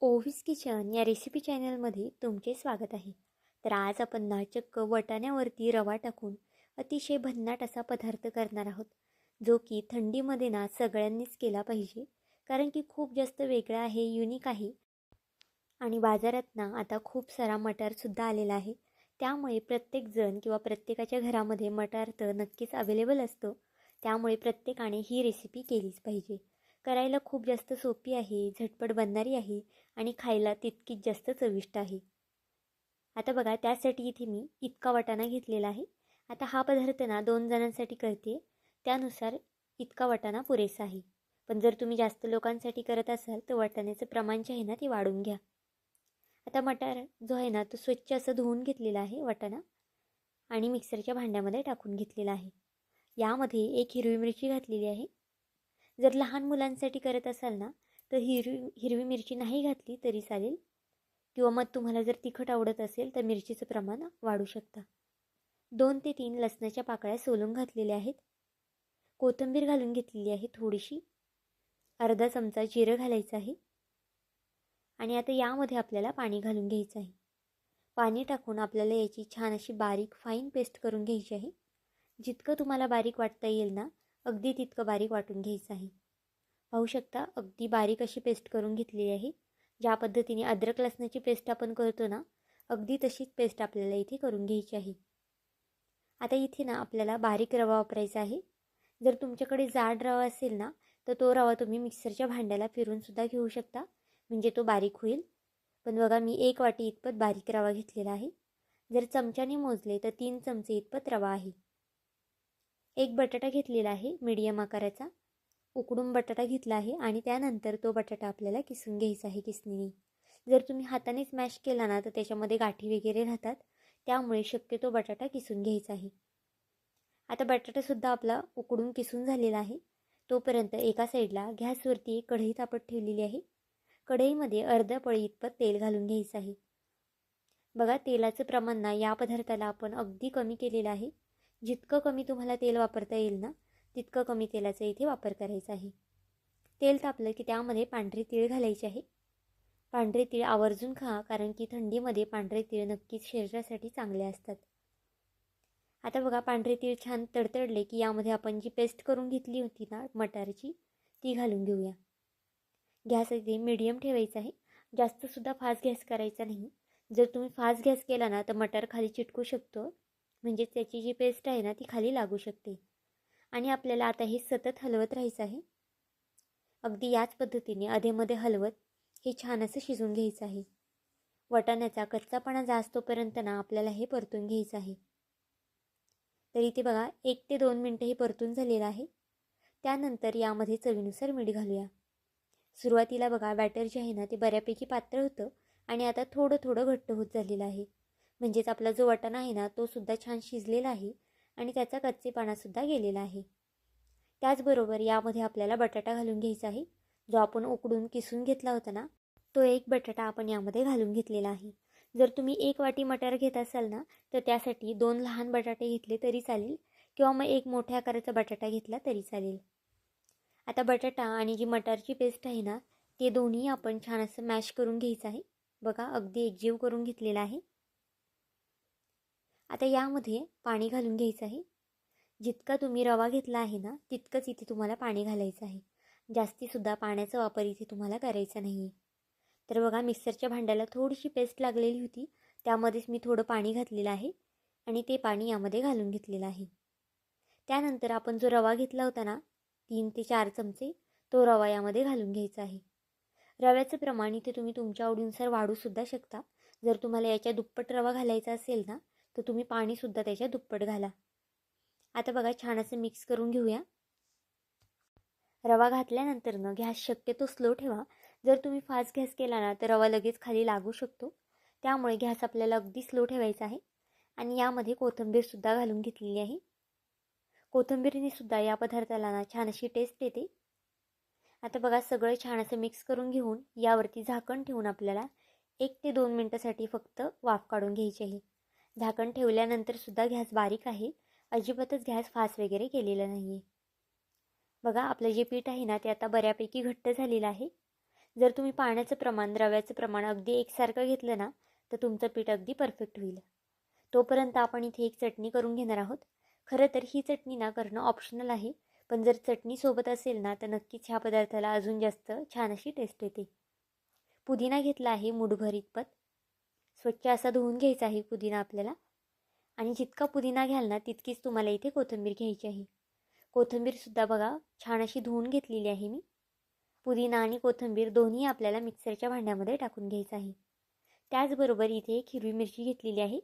ओव्हिस kitchen या recipe चॅनलमध्ये तुमचे स्वागत आहे. तर आज आपण ना चक्क वाटाण्यावरती रवा टाकून अतिशय भन्नाट असा पदार्थ करणार आहोत, जो की थंडीमध्ये ना सगळ्यांनीच केला पाहिजे. कारण की खूप जास्त वेगळा आहे, युनिक आहे. आणि बाजारात ना आता खूप सारा मटारसुद्धा आलेला आहे. त्यामुळे प्रत्येकजण किंवा प्रत्येकाच्या घरामध्ये मटार तर नक्कीच अवेलेबल असतो. त्यामुळे प्रत्येकाने ही रेसिपी केलीच पाहिजे. करायला खूप जास्त सोपी आहे, झटपट बनणारी आहे आणि खायला तितकीच जास्त चविष्ट आहे. आता बघा, त्यासाठी इथे मी इतका वाटाणा घेतलेला आहे. आता हा पदार्थ ना 2 जणांसाठी करते, त्यानुसार इतका वाटाणा पुरेसा आहे. पण जर तुम्ही जास्त लोकांसाठी करत असाल तर वाटाण्याचं प्रमाण जे आहे ना ते वाढवून घ्या. आता मटार जो आहे ना तो स्वच्छ असं धुवून घेतलेला आहे वाटाणा आणि मिक्सरच्या भांड्यामध्ये टाकून घेतलेला आहे. यामध्ये एक हिरवी मिरची घातलेली आहे. जर लहान मुलांसाठी करत असाल ना तर हिरवी मिरची नाही घातली तरी चालेल, किंवा मग तुम्हाला जर तिखट आवडत असेल तर मिरचीचं प्रमाण वाढू शकता. 2 ते 3 लसणाच्या पाकळ्या सोलून घातलेल्या आहेत. कोथिंबीर घालून घेतलेली आहे थोडीशी. अर्धा चमचा जिरं घालायचं आहे. आणि आता यामध्ये आपल्याला पाणी घालून घ्यायचं आहे. पाणी टाकून आपल्याला याची छान अशी बारीक फाईन पेस्ट करून घ्यायची आहे. जितकं तुम्हाला बारीक वाटता येईल ना अगदी तितकं बारीक वाटून घ्यायचं आहे. पाहू शकता, अगदी बारीक अशी पेस्ट करून घेतलेली आहे. ज्या पद्धतीने अद्रक लसणाची पेस्ट आपण करतो ना, अगदी तशीच पेस्ट आपल्याला इथे करून घ्यायची आहे. आता इथे ना आपल्याला बारीक रवा वापरायचा आहे. जर तुमच्याकडे जाड रवा असेल ना तर तो रवा तुम्ही मिक्सरच्या भांड्याला फिरूनसुद्धा घेऊ शकता, म्हणजे तो बारीक होईल. पण बघा, मी 1 वाटी इतपत बारीक रवा घेतलेला आहे. जर चमच्याने मोजले तर 3 चमचे इतपत रवा आहे. एक बटाटा घेतलेला आहे मीडियम आकाराचा. उकडून बटाटा घेतला आहे आणि त्यानंतर तो बटाटा आपल्याला किसून घ्यायचा आहे किसणीने. जर तुम्ही हाताने स्मॅश केला ना तर त्याच्यामध्ये गाठी वगैरे राहतात, त्यामुळे शक्यतो बटाटा किसून घ्यायचा आहे. आता बटाटासुद्धा आपला उकडून किसून झालेला आहे. तोपर्यंत एका साईडला गॅसवरती एक कढई तापत ठेवलेली आहे. कढईमध्ये अर्धा पळी इतपत तेल घालून घ्यायचं आहे. बघा, तेलाचं प्रमाण ना या पदार्थाला आपण अगदी कमी केलेलं आहे. जितकं कमी तुम्हाला तेल वापरता येईल ना तितकं कमी तेलाचा इथे वापर करायचा आहे. तेल तापलं की त्यामध्ये पांढरे तीळ घालायचे आहे. पांढरे तीळ आवर्जून खा, कारण की थंडीमध्ये पांढरे तीळ नक्कीच शरीरासाठी चांगले असतात. आता बघा, पांढरे तीळ छान तडतडले की यामध्ये आपण जी पेस्ट करून घेतली होती ना मटारची, ती घालून घेऊया. गॅस इथे मीडियम ठेवायचा आहे. जास्तसुद्धा फास्ट गॅस करायचा नाही. जर तुम्ही फास्ट गॅस केला ना तर मटार खाली चिटकू शकतो, म्हणजे त्याची जी पेस्ट आहे ना ती खाली लागू शकते. आणि आपल्याला आता हे सतत हलवत राहायचं आहे. अगदी याच पद्धतीने अधेमध्ये हलवत हे छान असं शिजून घ्यायचं आहे. वाटाण्याचा कच्चापणा जास्तोपर्यंत ना आपल्याला हे परतून घ्यायचं आहे. तर इथे बघा, 1 ते 2 मिनटं हे परतून झालेलं आहे. त्यानंतर यामध्ये चवीनुसार मीठ घालूया. सुरुवातीला बघा, बॅटर जे आहे ना ते बऱ्यापैकी पातळ होतं आणि आता थोडं थोडं घट्ट होत झालेलं आहे. म्हणजेच आपला जो वाटाणा आहे ना तो सुद्धा छान शिजलेला आहे आणि त्याचा कच्चेपणासुद्धा गेलेला आहे. त्याचबरोबर यामध्ये आपल्याला बटाटा घालून घ्यायचा आहे. जो आपण उकडून किसून घेतला होता ना तो एक बटाटा आपण यामध्ये घालून घेतलेला आहे. जर तुम्ही 1 वाटी मटार घेत असाल ना तर त्यासाठी 2 लहान बटाटे घेतले तरी चालेल, किंवा मग 1 मोठ्या आकाराचा बटाटा घेतला तरी चालेल. आता बटाटा आणि जी मटारची पेस्ट आहे ना ते दोन्ही आपण छान असं मॅश करून घ्यायचं आहे. बघा, अगदी एकजीव करून घेतलेला आहे. आता यामध्ये पाणी घालून घ्यायचं आहे. जितका तुम्ही रवा घेतला आहे ना तितकंच इथे तुम्हाला पाणी घालायचं आहे. जास्तीसुद्धा पाण्याचा वापर इथे तुम्हाला करायचा नाही आहे. तर बघा, मिक्सरच्या भांड्याला थोडीशी पेस्ट लागलेली होती, त्यामध्येच मी थोडं पाणी घातलेलं आहे आणि ते पाणी यामध्ये घालून घेतलेलं आहे. त्यानंतर आपण जो रवा घेतला होता ना 3 ते 4 चमचे, तो रवा यामध्ये घालून घ्यायचा आहे. रव्याचं प्रमाण इथे तुम्ही तुमच्या आवडीनुसार वाढूसुद्धा शकता. जर तुम्हाला याच्या दुप्पट रवा घालायचा असेल ना तर तुम्ही पाणीसुद्धा त्याच्या दुप्पट घाला. आता बघा, छान असं मिक्स करून घेऊया. रवा घातल्यानंतर गॅस शक्यतो स्लो ठेवा. जर तुम्ही फास्ट गॅस केला ना तर रवा लगेच खाली लागू शकतो. त्यामुळे गॅस आपल्याला अगदी स्लो ठेवायचा आहे. आणि यामध्ये कोथिंबीरसुद्धा घालून घेतलेली आहे. कोथिंबीरीने सुद्धा या पदार्थाला ना छान अशी टेस्ट येते. आता बघा, सगळं छान असं मिक्स करून घेऊन यावरती झाकण ठेवून आपल्याला 1 ते 2 मिनटासाठी फक्त वाफ काढून घ्यायची आहे. झाकण ठेवल्यानंतर सुद्धा गॅस बारीक आहे, अजिबातच गॅस फास्ट वगैरे केलेला नाही आहे. बघा, आपलं जे पीठ आहे ना ते आता बऱ्यापैकी घट्ट झालेलं आहे. जर तुम्ही पाण्याचं प्रमाण, रव्याचं प्रमाण अगदी एकसारखं घेतलं ना, तर तुमचं पीठ अगदी परफेक्ट होईल. तोपर्यंत आपण इथे एक चटणी करून घेणार आहोत. खरं तर ही चटणी ना करणं ऑप्शनल आहे, पण जर चटणी सोबत असेल ना, तर नक्कीच ह्या पदार्थाला अजून जास्त छान अशी टेस्ट येते. पुदिना घेतला आहे मूठभर इतपत. स्वच्छ असा धुवून घ्यायचा आहे पुदिना आपल्याला. आणि जितका पुदिना घ्याल ना, तितकीच तुम्हाला इथे कोथिंबीर घ्यायची आहे. कोथिंबीरसुद्धा बघा छान अशी धुवून घेतलेली आहे मी. पुदिना आणि कोथिंबीर दोन्ही आपल्याला मिक्सरच्या भांड्यामध्ये टाकून घ्यायचं आहे. त्याचबरोबर इथे एक हिरवी मिरची घेतलेली आहे.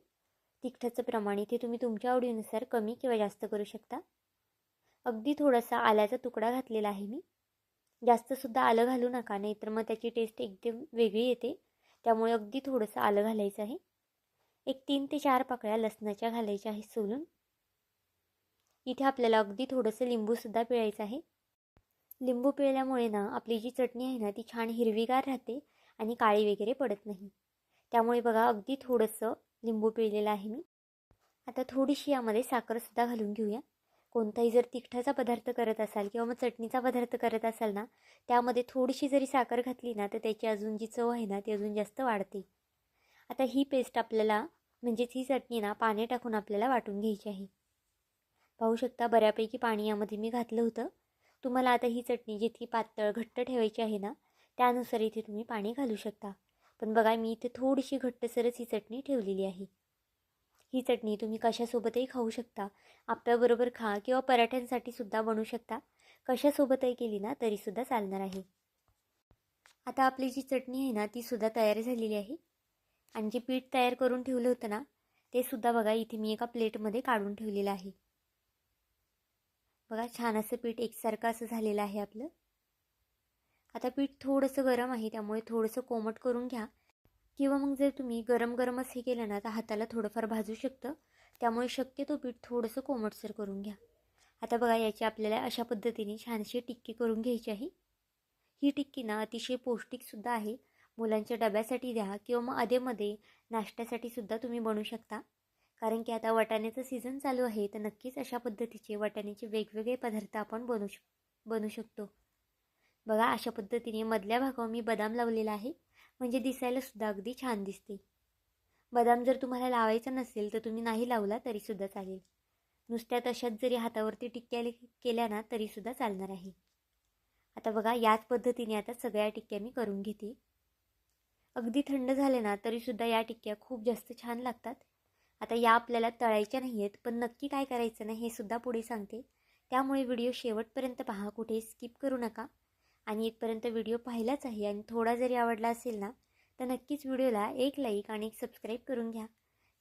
तिखटाचं प्रमाण इथे तुम्ही तुमच्या आवडीनुसार कमी किंवा जास्त करू शकता. अगदी थोडासा आल्याचा तुकडा घातलेला आहे मी. जास्तसुद्धा आलं घालू नका, नाहीतर मग त्याची टेस्ट एकदम वेगळी येते. त्यामुळे अगदी थोडंसं आलं घालायचं आहे. एक 3 ते 4 पाकळ्या लसणाच्या घालायच्या आहेत सोलून. इथे आपल्याला अगदी थोडंसं लिंबूसुद्धा पिळायचं आहे. लिंबू पिळल्यामुळे ना आपली जी चटणी आहे ना, ती छान हिरवीगार राहते आणि काळी वगैरे पडत नाही. त्यामुळे बघा अगदी थोडंसं लिंबू पिळलेलं आहे मी. आता थोडीशी यामध्ये साखरसुद्धा घालून घेऊया. कोणताही जर तिखटाचा पदार्थ करत असाल किंवा मग चटणीचा पदार्थ करत असाल ना, त्यामध्ये थोडीशी जरी साखर घातली ना, तर त्याची अजून जी चव आहे ना, ती अजून जास्त वाढते. आता ही पेस्ट आपल्याला, म्हणजेच ही चटणी ना, पाणी टाकून आपल्याला वाटून घ्यायची आहे. पाहू शकता बऱ्यापैकी पाणी यामध्ये मी घातलं होतं. तुम्हाला आता ही चटणी जितकी पातळ घट्ट ठेवायची आहे ना, त्यानुसार इथे तुम्ही पाणी घालू शकता. पण बघा मी इथे थोडीशी घट्टसरच ही चटणी ठेवलेली आहे. ही चटणी तुम्ही कशासोबतही खाऊ शकता. आप्याबरोबर खा किंवा पराठ्यांसाठी सुद्धा बनवू शकता. कशासोबतही केली ना तरीसुद्धा चालणार आहे. आता आपली जी चटणी आहे ना, ती सुद्धा तयार झालेली आहे. आणि जे पीठ तयार करून ठेवलं होतं ना, ते सुद्धा बघा इथे मी एका प्लेटमध्ये काढून ठेवलेलं आहे. बघा छान असं पीठ एकसारखं असं झालेलं आहे आपलं. आता पीठ थोडंसं गरम आहे, त्यामुळे थोडंसं कोमट करून घ्या. किंवा मग जर तुम्ही गरम गरमच हे केलं ना, तर हाताला थोडंफार भाजू शकतं. त्यामुळे शक्यतो पीठ थोडंसं कोमटसर करून घ्या. आता बघा याची आपल्याला अशा पद्धतीने छानशी टिक्की करून घ्यायची आहे. ही टिक्की ना अतिशय पौष्टिकसुद्धा आहे. मुलांच्या डब्यासाठी द्या किंवा मग अधेमध्ये नाश्त्यासाठी सुद्धा तुम्ही बनवू शकता. कारण की आता वाटाण्याचं सीझन चालू आहे, तर नक्कीच अशा पद्धतीचे वाटाण्याचे वेगवेगळे पदार्थ आपण बनवू शकतो. बघा अशा पद्धतीने मधल्या भागावर मी बदाम लावलेला आहे, म्हणजे दिसायला सुद्धा अगदी छान दिसते. बदाम जर तुम्हाला लावायचा नसेल तर तुम्ही नाही लावला तरीसुद्धा चालेल. नुसत्या तशाच जरी हातावरती टिक्क्या केल्या ना तरीसुद्धा चालणार आहे. आता बघा याच पद्धतीने आता सगळ्या टिक्क्या मी करून घेते. अगदी थंड झाले ना तरीसुद्धा या टिक्क्या खूप जास्त छान लागतात. आता या आपल्याला तळायच्या नाही आहेत, पण नक्की काय करायचं नाही हे सुद्धा पुढे सांगते. त्यामुळे व्हिडिओ शेवटपर्यंत पहा, कुठे स्किप करू नका. आणि इथपर्यंत व्हिडिओ पाहिलाच आहे आणि थोडा जरी आवडला असेल ना, तर नक्कीच व्हिडिओला एक लाईक आणि एक सबस्क्राईब करून घ्या.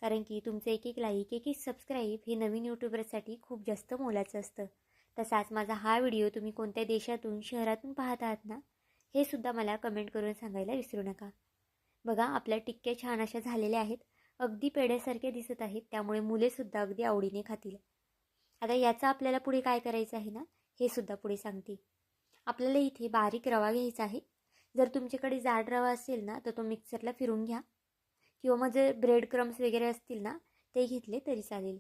कारण की तुमचं एक एक लाईक, एक एक सबस्क्राईब हे नवीन यूट्यूबरसाठी खूप जास्त मोलाचं असतं. तसाच माझा हा व्हिडिओ तुम्ही कोणत्या देशातून, शहरातून पाहत आहात ना, हे सुद्धा मला कमेंट करून सांगायला विसरू नका. बघा आपल्या टिक्क्या छान अशा झालेल्या आहेत. अगदी पेढ्यासारख्या दिसत आहेत, त्यामुळे मुलेसुद्धा अगदी आवडीने खातील. आता याचं आपल्याला पुढे काय करायचं आहे ना, हे सुद्धा पुढे सांगते. आपल्याला इथे बारीक रवा घ्यायचा आहे. जर तुमच्याकडे जाड रवा असेल ना, तर तो मिक्सरला फिरून घ्या. किंवा मग जर ब्रेड क्रम्स वगैरे असतील ना, ते घेतले तरी चालेल.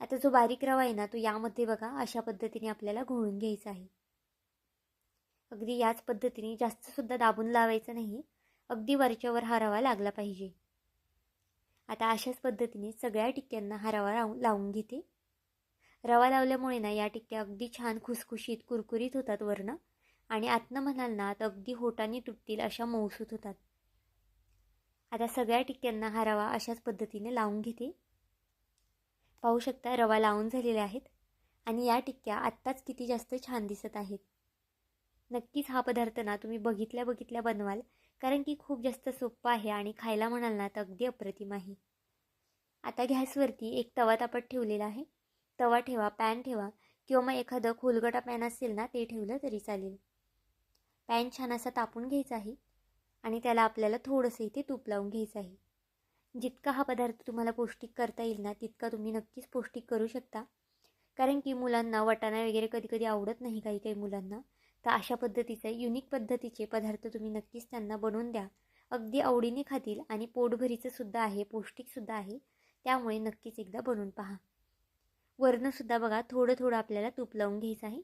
आता जो बारीक रवा आहे ना, तो यामध्ये बघा अशा पद्धतीने आपल्याला घोळून घ्यायचा आहे. अगदी याच पद्धतीने जास्तसुद्धा दाबून लावायचं नाही. अगदी वरच्यावर हा रवा लागला पाहिजे. आता अशाच पद्धतीने सगळ्या टिक्क्यांना हा रवा लावून घेते. रवा लावल्यामुळे ना या टिक्क्या अगदी छान खुसखुशीत कुरकुरीत होतात वरनं, आणि आतनं म्हणाल ना तर अगदी होटाने तुटतील अशा मऊसूत होतात. आता सगळ्या टिक्क्यांना हा रवा अशाच पद्धतीने लावून घेते. पाहू शकता रवा लावून झालेले आहेत आणि या टिक्क्या आत्ताच किती जास्त छान दिसत आहेत. नक्कीच हा पदार्थ ना तुम्ही बघितल्या बनवाल, कारण की खूप जास्त सोपं आहे आणि खायला म्हणाल ना तर अगदी अप्रतिम आहे. आता गॅसवरती एक तवा तापत ठेवलेला आहे. तवा ठेवा, पॅन ठेवा किंवा मग एखादं खोलगटा पॅन असेल ना ते ठेवलं तरी चालेल. पॅन छान असा तापून घ्यायचा आहे आणि त्याला आपल्याला थोडंसं इथे तूप लावून घ्यायचं आहे. जितका हा पदार्थ तुम्हाला पौष्टिक करता येईल ना, तितका तुम्ही नक्कीच पौष्टिक करू शकता. कारण की मुलांना वाटाणा वगैरे कधी कधी आवडत नाही काही काही मुलांना. तर अशा पद्धतीचे युनिक पद्धतीचे पदार्थ तुम्ही नक्कीच त्यांना बनवून द्या. अगदी आवडीने खातील आणि पोटभरीचं सुद्धा आहे, पौष्टिकसुद्धा आहे. त्यामुळे नक्कीच एकदा बनवून पहा. वरणंसुद्धा बघा थोडं थोडं आपल्याला तूप लावून घ्यायचं आहे.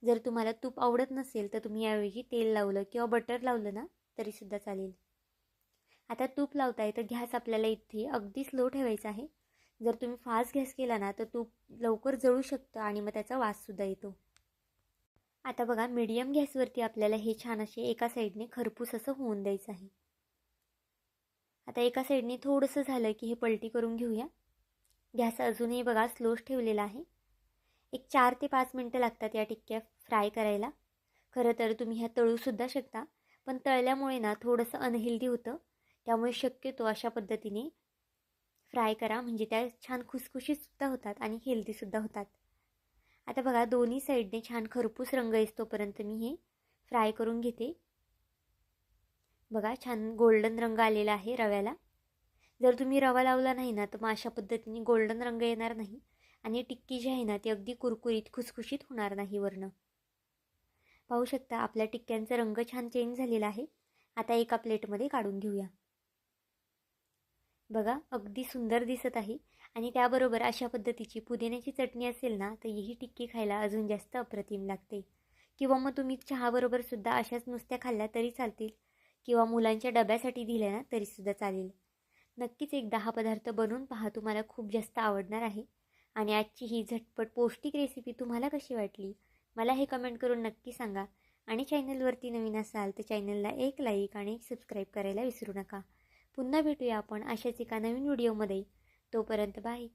जर तुम्हाला तूप आवडत नसेल तर तुम्ही याऐवजी तेल लावलं किंवा बटर लावलं ना तरीसुद्धा चालेल. आता तूप लावताय तर गॅस आपल्याला इथे अगदी स्लो ठेवायचा आहे. जर तुम्ही फास्ट गॅस केला ना तर तूप लवकर जळू शकतं आणि मग त्याचा वाससुद्धा येतो. आता बघा मीडियम गॅसवरती आपल्याला हे छान असे एका साईडने खरपूस असं होऊन द्यायचं आहे. आता एका साईडने थोडंसं झालं की हे पलटी करून घेऊया. गॅस अजूनही बघा स्लोच ठेवलेला आहे. एक 4 ते 5 मिनटं लागतात या टिक्क्या फ्राय करायला. खरं तर तुम्ही ह्या तळूसुद्धा शकता, पण तळल्यामुळे ना थोडंसं अनहेल्दी होतं. त्यामुळे शक्यतो अशा पद्धतीने फ्राय करा, म्हणजे त्या छान खुसखुशीतसुद्धा होतात आणि हेल्दीसुद्धा होतात. आता बघा दोन्ही साईडने छान खरपूस रंग येतोपर्यंत मी हे फ्राय करून घेते. बघा छान गोल्डन रंग आलेला आहे रव्याला. जर तुम्ही रवा लावला नाही ना तर मग अशा पद्धतीने गोल्डन रंग येणार नाही आणि टिक्की जी आहे ना ती अगदी कुरकुरीत खुसखुशीत होणार नाही वरनं. पाहू शकता आपल्या टिक्क्यांचा रंग छान चेंज झालेला आहे. आता एका प्लेटमध्ये काढून घेऊया. बघा अगदी सुंदर दिसत आहे आणि त्याबरोबर अशा पद्धतीची पुदिन्याची चटणी असेल ना तर ही टिक्की खायला अजून जास्त अप्रतिम लागते. किंवा मग तुम्ही चहाबरोबर सुद्धा अशाच नुसत्या खाल्ल्या तरी चालतील किंवा मुलांच्या डब्यासाठी दिल्या ना तरीसुद्धा चालेल. नक्कीच एकदा हा पदार्थ बनवून पहा, तुम्हाला खूप जास्त आवडणार आहे. आणि आजची ही झटपट पौष्टिक रेसिपी तुम्हाला कशी वाटली मला हे कमेंट करून नक्की सांगा. आणि चॅनलवरती नवीन असाल तर चॅनलला एक लाईक आणि एक सबस्क्राईब करायला विसरू नका. पुन्हा भेटूया आपण अशाच एका नवीन व्हिडिओमध्ये. तोपर्यंत बाय.